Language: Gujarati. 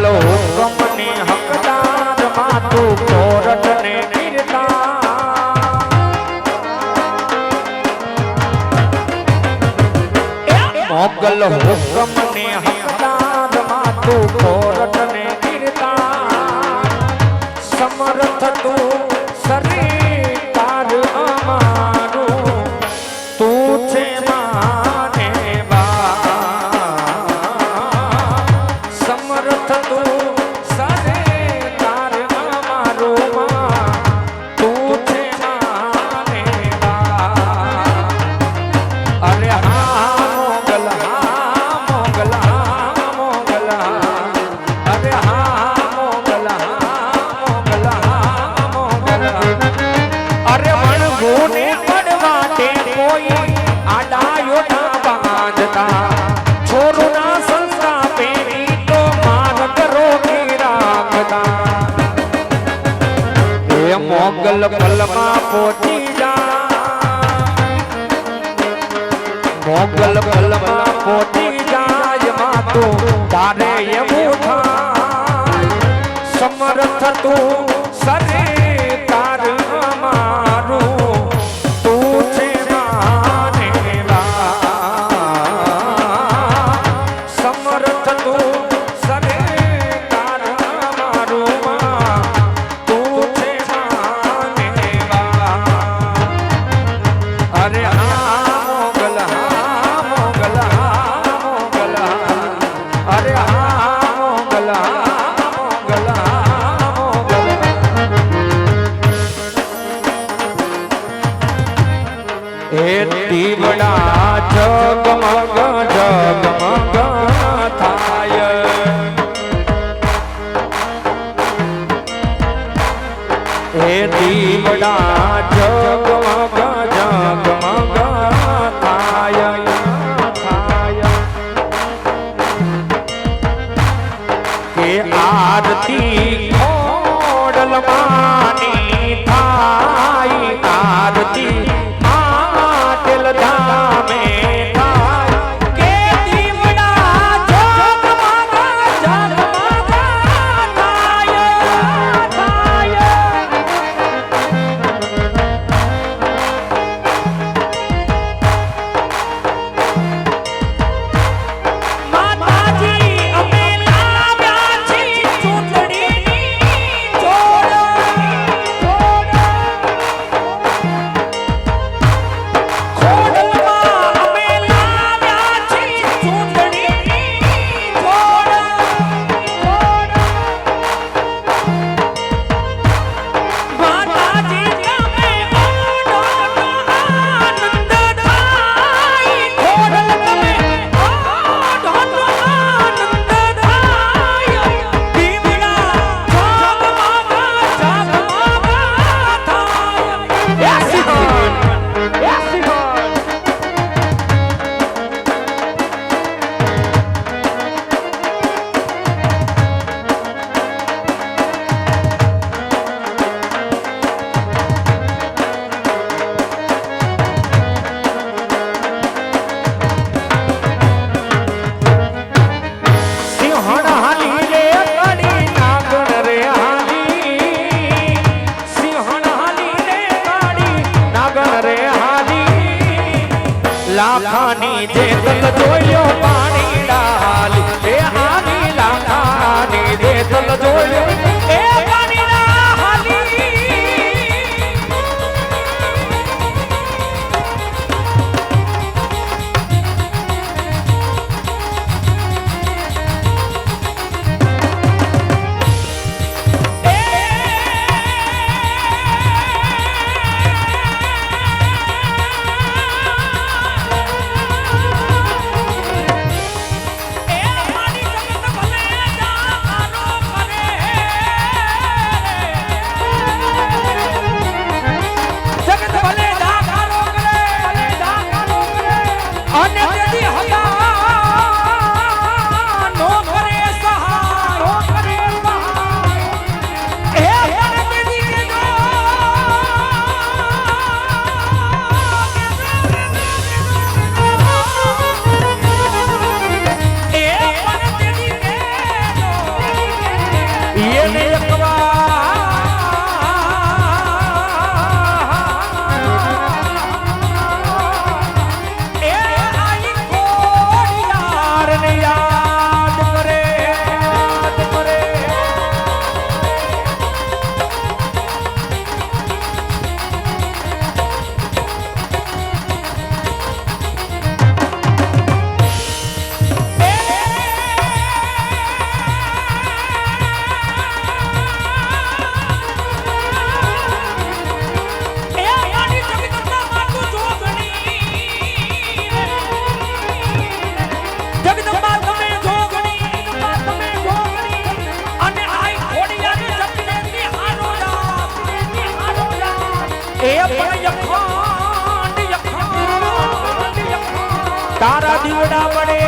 મોગલ હુકમને હકદાર માતું કોરટને ગીરતા મોગલ હુકમને હકદાર માતું કોરટને ગીરતા સમર્થ તું શરીર તાર અમારું તું છે માને સમર્થ તું શરીર તાર અમારું તું છે માને અરે હા મોગલ મોગલ અરે હા મોગલ મોગલ અરે વણગુને પડવાટે કોઈ આડાયો ના બાંધતા છોરુના સંસ્કાર પેરી તો માર્ગ રોકી રાખતા એ મોગલ પલમાં પહોંચી જા મોગલ પલમાં પહોંચી જાય માતું તારે એવું થાય સમર્થ તું શરીર તાર અમારું તું છે માનેલા સમર્થ તું શરીર તાર અમારું તું છે માનેલા અરે હા મોગલ અરે હા મોગલ એ દીવડા જગમગ જગમગ થાય એ દીવડા જગમગ જગમગ થાય કે આરતી ખોડલમાની થાય આરતી ધામે થાય કે દીવડા જગમગ જગમગ થાય માતાજી અમે લાવ્યા છીએ ચૂંટણીની જોડ લાખાની જેતલ જોયો પાણી ડાલી એ હાની લાખાની જેતલ જોયો એ પાણી ડાલી એને તારા દીવડા પડે